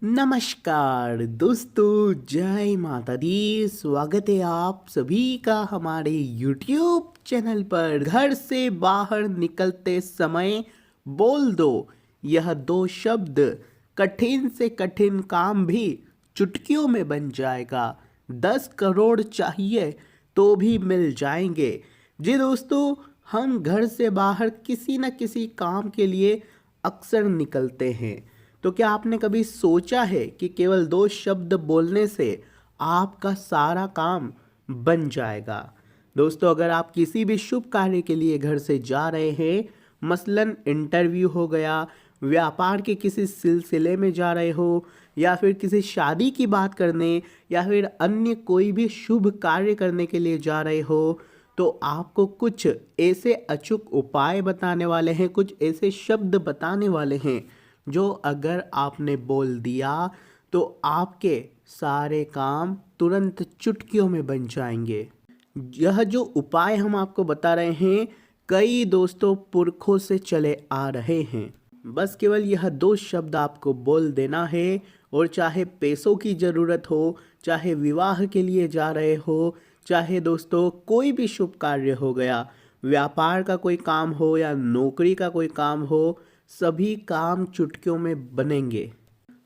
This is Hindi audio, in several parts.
नमस्कार दोस्तों, जय माता दी। स्वागत है आप सभी का हमारे YouTube चैनल पर। घर से बाहर निकलते समय बोल दो यह दो शब्द, कठिन से कठिन काम भी चुटकियों में बन जाएगा। 10 करोड़ चाहिए तो भी मिल जाएंगे। जी दोस्तों, हम घर से बाहर किसी न किसी काम के लिए अक्सर निकलते हैं। तो क्या आपने कभी सोचा है कि केवल 2 शब्द बोलने से आपका सारा काम बन जाएगा। दोस्तों, अगर आप किसी भी शुभ कार्य के लिए घर से जा रहे हैं, मसलन इंटरव्यू हो गया, व्यापार के किसी सिलसिले में जा रहे हो, या फिर किसी शादी की बात करने, या फिर अन्य कोई भी शुभ कार्य करने के लिए जा रहे हो, तो आपको कुछ ऐसे अचूक उपाय बताने वाले हैं, कुछ ऐसे शब्द बताने वाले हैं जो अगर आपने बोल दिया तो आपके सारे काम तुरंत चुटकियों में बन जाएंगे। यह जो उपाय हम आपको बता रहे हैं, कई दोस्तों पुरखों से चले आ रहे हैं। बस केवल यह 2 शब्द आपको बोल देना है, और चाहे पैसों की ज़रूरत हो, चाहे विवाह के लिए जा रहे हो, चाहे दोस्तों कोई भी शुभ कार्य हो गया, व्यापार का कोई काम हो या नौकरी का कोई काम हो, सभी काम चुटकियों में बनेंगे।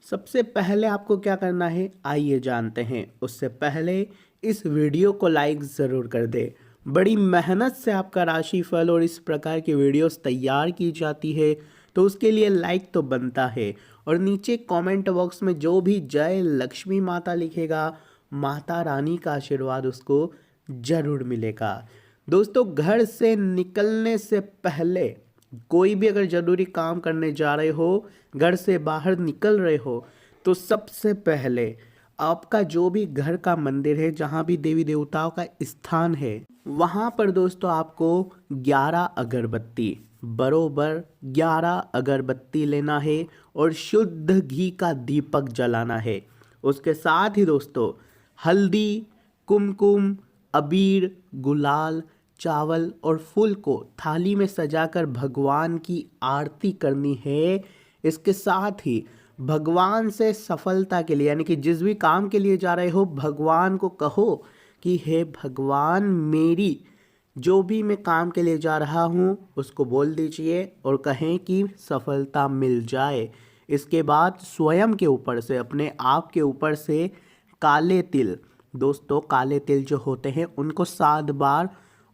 सबसे पहले आपको क्या करना है, आइए जानते हैं। उससे पहले इस वीडियो को लाइक ज़रूर कर दे। बड़ी मेहनत से आपका राशिफल और इस प्रकार की वीडियोस तैयार की जाती है, तो उसके लिए लाइक तो बनता है। और नीचे कमेंट बॉक्स में जो भी जय लक्ष्मी माता लिखेगा, माता रानी का आशीर्वाद उसको जरूर मिलेगा। दोस्तों, घर से निकलने से पहले कोई भी अगर ज़रूरी काम करने जा रहे हो, घर से बाहर निकल रहे हो, तो सबसे पहले आपका जो भी घर का मंदिर है, जहाँ भी देवी देवताओं का स्थान है, वहाँ पर दोस्तों आपको 11 अगरबत्ती, बरोबर 11 अगरबत्ती लेना है और शुद्ध घी का दीपक जलाना है। उसके साथ ही दोस्तों हल्दी, कुमकुम, अबीर, गुलाल, चावल और फूल को थाली में सजाकर भगवान की आरती करनी है। इसके साथ ही भगवान से सफलता के लिए, यानी कि जिस भी काम के लिए जा रहे हो, भगवान को कहो कि हे भगवान, मेरी जो भी मैं काम के लिए जा रहा हूँ उसको बोल दीजिए और कहें कि सफलता मिल जाए। इसके बाद स्वयं के ऊपर से, अपने आप के ऊपर से काले तिल, दोस्तों काले तिल जो होते हैं उनको 7 बार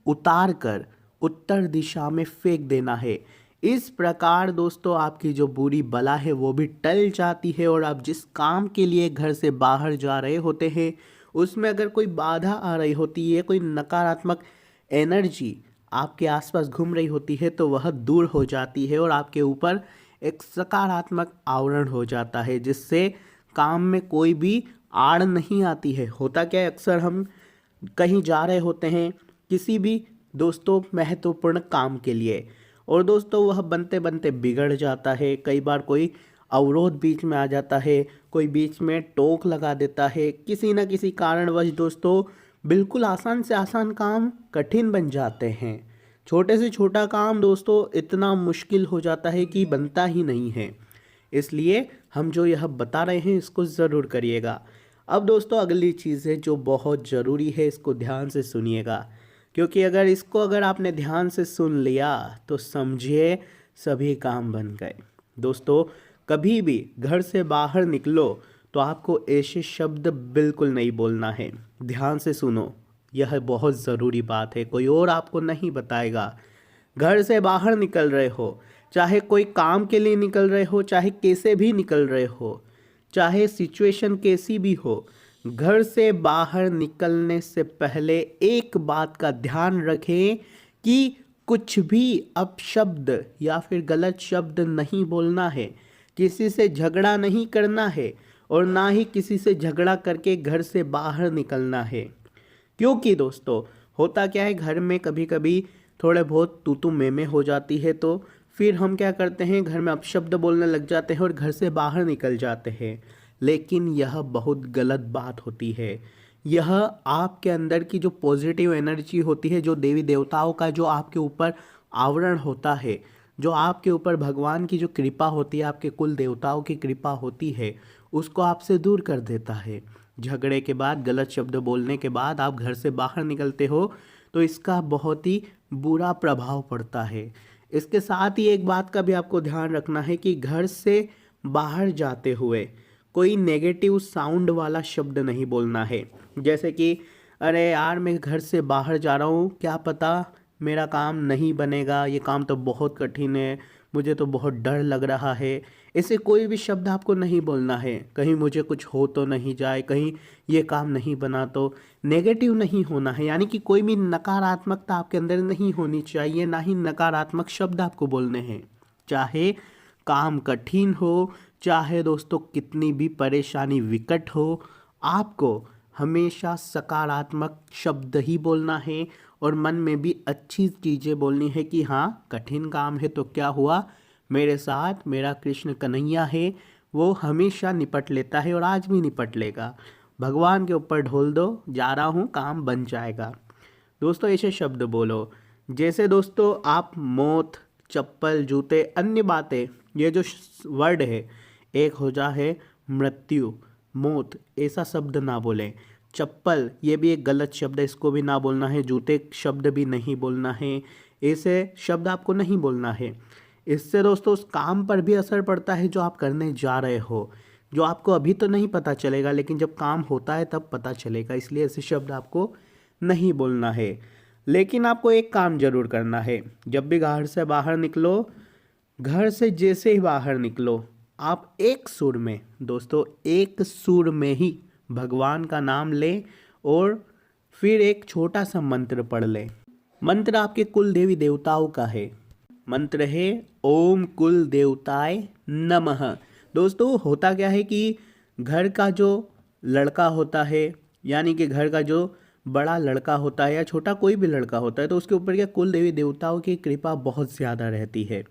उतार कर उत्तर दिशा में फेंक देना है। इस प्रकार दोस्तों आपकी जो बुरी बला है वो भी टल जाती है, और आप जिस काम के लिए घर से बाहर जा रहे होते हैं उसमें अगर कोई बाधा आ रही होती है, कोई नकारात्मक एनर्जी आपके आसपास घूम रही होती है, तो वह दूर हो जाती है और आपके ऊपर एक सकारात्मक आवरण हो जाता है, जिससे काम में कोई भी आड़ नहीं आती है। होता क्या है, अक्सर हम कहीं जा रहे होते हैं किसी भी दोस्तों महत्वपूर्ण काम के लिए, और दोस्तों वह बनते बनते बिगड़ जाता है। कई बार कोई अवरोध बीच में आ जाता है, कोई बीच में टोक लगा देता है, किसी न किसी कारणवश दोस्तों बिल्कुल आसान से आसान काम कठिन बन जाते हैं। छोटे से छोटा काम दोस्तों इतना मुश्किल हो जाता है कि बनता ही नहीं है। इसलिए हम जो यह बता रहे हैं इसको ज़रूर करिएगा। अब दोस्तों अगली चीज़ है जो बहुत ज़रूरी है, इसको ध्यान से सुनिएगा, क्योंकि अगर आपने ध्यान से सुन लिया तो समझिए सभी काम बन गए। दोस्तों, कभी भी घर से बाहर निकलो तो आपको ऐसे शब्द बिल्कुल नहीं बोलना है। ध्यान से सुनो, यह बहुत ज़रूरी बात है, कोई और आपको नहीं बताएगा। घर से बाहर निकल रहे हो, चाहे कोई काम के लिए निकल रहे हो, चाहे कैसे भी निकल रहे हो, चाहे सिचुएशन कैसी भी हो, घर से बाहर निकलने से पहले एक बात का ध्यान रखें कि कुछ भी अपशब्द या फिर गलत शब्द नहीं बोलना है, किसी से झगड़ा नहीं करना है, और ना ही किसी से झगड़ा करके घर से बाहर निकलना है। क्योंकि दोस्तों होता क्या है, घर में कभी कभी थोड़े बहुत तू तू मैं हो जाती है, तो फिर हम क्या करते हैं, घर में अपशब्द बोलने लग जाते हैं और घर से बाहर निकल जाते हैं। लेकिन यह बहुत गलत बात होती है। यह आपके अंदर की जो पॉजिटिव एनर्जी होती है, जो देवी देवताओं का जो आपके ऊपर आवरण होता है, जो आपके ऊपर भगवान की जो कृपा होती है, आपके कुल देवताओं की कृपा होती है, उसको आपसे दूर कर देता है। झगड़े के बाद, गलत शब्द बोलने के बाद आप घर से बाहर निकलते हो तो इसका बहुत ही बुरा प्रभाव पड़ता है। इसके साथ ही एक बात का भी आपको ध्यान रखना है कि घर से बाहर जाते हुए कोई नेगेटिव साउंड वाला शब्द नहीं बोलना है। जैसे कि अरे यार मैं घर से बाहर जा रहा हूँ, क्या पता मेरा काम नहीं बनेगा, ये काम तो बहुत कठिन है, मुझे तो बहुत डर लग रहा है। ऐसे कोई भी शब्द आपको नहीं बोलना है। कहीं मुझे कुछ हो तो नहीं जाए, कहीं ये काम नहीं बना तो। नेगेटिव नहीं होना है, यानी कि कोई भी नकारात्मकता आपके अंदर नहीं होनी चाहिए, ना ही नकारात्मक शब्द आपको बोलने हैं। चाहे काम कठिन हो, चाहे दोस्तों कितनी भी परेशानी विकट हो, आपको हमेशा सकारात्मक शब्द ही बोलना है और मन में भी अच्छी चीज़ें बोलनी है कि हाँ कठिन काम है तो क्या हुआ, मेरे साथ मेरा कृष्ण कन्हैया है, वो हमेशा निपट लेता है और आज भी निपट लेगा। भगवान के ऊपर ढोल दो, जा रहा हूँ, काम बन जाएगा। दोस्तों ऐसे शब्द बोलो। जैसे दोस्तों आप मौत, चप्पल, जूते, अन्य बातें, ये जो वर्ड है, एक हो जा है मृत्यु, मौत, ऐसा शब्द ना बोलें। चप्पल, ये भी एक गलत शब्द है, इसको भी ना बोलना है। जूते शब्द भी नहीं बोलना है, ऐसे शब्द आपको नहीं बोलना है। इससे दोस्तों उस काम पर भी असर पड़ता है जो आप करने जा रहे हो, जो आपको अभी तो नहीं पता चलेगा लेकिन जब काम होता है तब पता चलेगा। इसलिए ऐसे शब्द आपको नहीं बोलना है। लेकिन आपको एक काम जरूर करना है, जब भी घर से बाहर निकलो, घर से जैसे ही बाहर निकलो, आप एक सुर में, दोस्तों एक सुर में ही भगवान का नाम लें और फिर एक छोटा सा मंत्र पढ़ लें। मंत्र आपके कुल देवी देवताओं का है। मंत्र है ओम कुल देवताय नमः। दोस्तों होता क्या है कि घर का जो लड़का होता है, यानी कि घर का जो बड़ा लड़का होता है या छोटा कोई भी लड़का होता है, तो उसके ऊपर क्या कुल देवी देवताओं की कृपा बहुत ज़्यादा रहती है।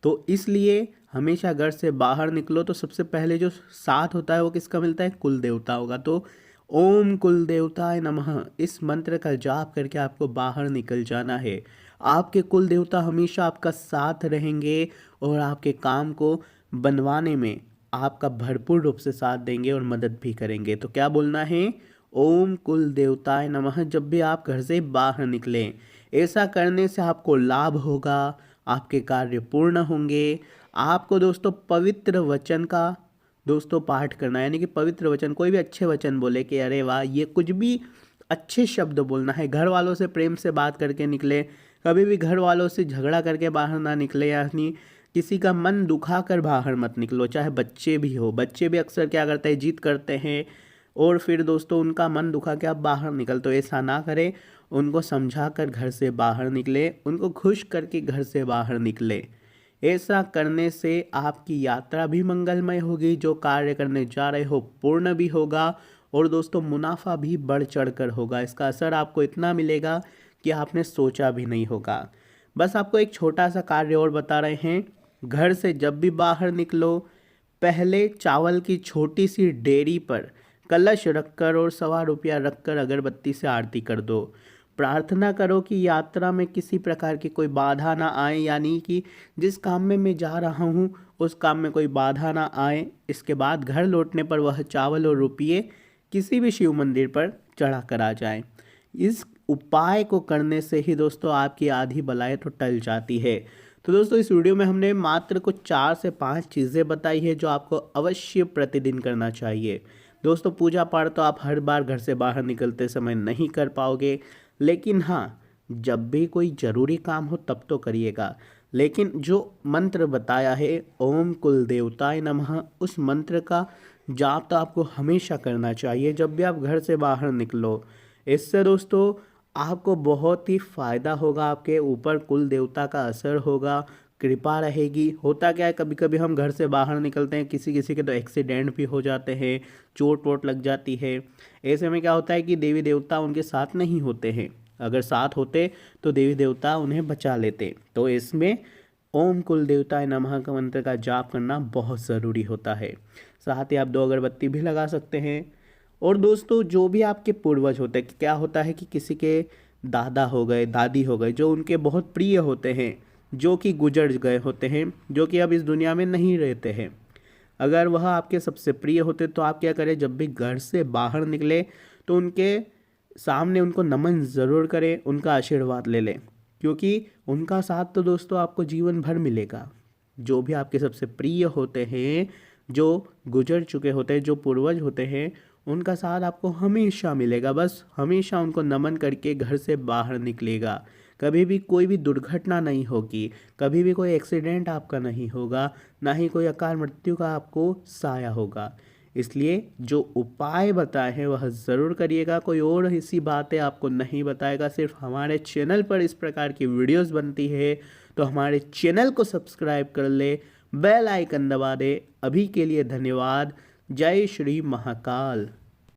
तो इसलिए हमेशा घर से बाहर निकलो तो सबसे पहले जो साथ होता है वो किसका मिलता है, कुल देवताओं का। तो ओम कुल देवताय नमः, इस मंत्र का जाप करके आपको बाहर निकल जाना है। आपके कुल देवता हमेशा आपका साथ रहेंगे और आपके काम को बनवाने में आपका भरपूर रूप से साथ देंगे और मदद भी करेंगे। तो क्या बोलना है, ओम कुल देवताय नमः, जब भी आप घर से बाहर निकलें। ऐसा करने से आपको लाभ होगा, आपके कार्य पूर्ण होंगे। आपको दोस्तों पवित्र वचन का दोस्तों पाठ करना है, यानी कि पवित्र वचन, कोई भी अच्छे वचन बोले कि अरे वाह, ये कुछ भी अच्छे शब्द बोलना है। घर वालों से प्रेम से बात करके निकले, कभी भी घर वालों से झगड़ा करके बाहर ना निकले, यानी किसी का मन दुखा कर बाहर मत निकलो। चाहे बच्चे भी हो, बच्चे भी अक्सर क्या करते हैं, जिद करते हैं और फिर दोस्तों उनका मन दुखा के आप बाहर निकल, तो ऐसा ना करें। उनको समझा कर घर से बाहर निकले, उनको खुश करके घर से बाहर निकले। ऐसा करने से आपकी यात्रा भी मंगलमय होगी, जो कार्य करने जा रहे हो पूर्ण भी होगा और दोस्तों मुनाफा भी बढ़ चढ़ कर होगा। इसका असर आपको इतना मिलेगा कि आपने सोचा भी नहीं होगा। बस आपको एक छोटा सा कार्य और बता रहे हैं। घर से जब भी बाहर निकलो, पहले चावल की छोटी सी डेयरी पर कलश रखकर और 1.25 रुपया रखकर अगरबत्ती से आरती कर दो। प्रार्थना करो कि यात्रा में किसी प्रकार की कोई बाधा ना आए, यानी कि जिस काम में मैं जा रहा हूँ उस काम में कोई बाधा ना आए। इसके बाद घर लौटने पर वह चावल और रुपये किसी भी शिव मंदिर पर चढ़ा कर आ जाए। इस उपाय को करने से ही दोस्तों आपकी आधी बलाएं तो टल जाती है। तो दोस्तों इस वीडियो में हमने मात्र कुछ 4 से 5 चीज़ें बताई है जो आपको अवश्य प्रतिदिन करना चाहिए। दोस्तों पूजा पाठ तो आप हर बार घर से बाहर निकलते समय नहीं कर पाओगे, लेकिन हाँ जब भी कोई ज़रूरी काम हो तब तो करिएगा। लेकिन जो मंत्र बताया है ओम कुल देवताय नमः, उस मंत्र का जाप तो आपको हमेशा करना चाहिए जब भी आप घर से बाहर निकलो। इससे दोस्तों आपको बहुत ही फ़ायदा होगा, आपके ऊपर कुल देवता का असर होगा, कृपा रहेगी। होता क्या है, कभी कभी हम घर से बाहर निकलते हैं, किसी किसी के तो एक्सीडेंट भी हो जाते हैं, चोट वोट लग जाती है। ऐसे में क्या होता है कि देवी देवता उनके साथ नहीं होते हैं, अगर साथ होते तो देवी देवता उन्हें बचा लेते। तो इसमें ओम कुल देवताय नमः का मंत्र का जाप करना बहुत ज़रूरी होता है। साथ ही आप 2 अगरबत्ती भी लगा सकते हैं। और दोस्तों जो भी आपके पूर्वज होते हैं, क्या होता है कि किसी के दादा हो गए, दादी हो गए, जो उनके बहुत प्रिय होते हैं, जो कि गुजर गए होते हैं, जो कि अब इस दुनिया में नहीं रहते हैं। अगर वह आपके सबसे प्रिय होते तो आप क्या करें, जब भी घर से बाहर निकले तो उनके सामने उनको नमन ज़रूर करें, उनका आशीर्वाद ले लें, क्योंकि उनका साथ तो दोस्तों आपको जीवन भर मिलेगा। जो भी आपके सबसे प्रिय होते हैं, जो गुजर चुके होते हैं, जो पूर्वज होते हैं, उनका साथ आपको हमेशा मिलेगा। बस हमेशा उनको नमन करके घर से बाहर निकलेगा। कभी भी कोई भी दुर्घटना नहीं होगी, कभी भी कोई एक्सीडेंट आपका नहीं होगा, ना ही कोई अकाल मृत्यु का आपको साया होगा। इसलिए जो उपाय बताए हैं वह ज़रूर करिएगा। कोई और ऐसी बातें आपको नहीं बताएगा। सिर्फ हमारे चैनल पर इस प्रकार की वीडियोस बनती है, तो हमारे चैनल को सब्सक्राइब कर ले, बेल आइकन दबा दे। अभी के लिए धन्यवाद। जय श्री महाकाल।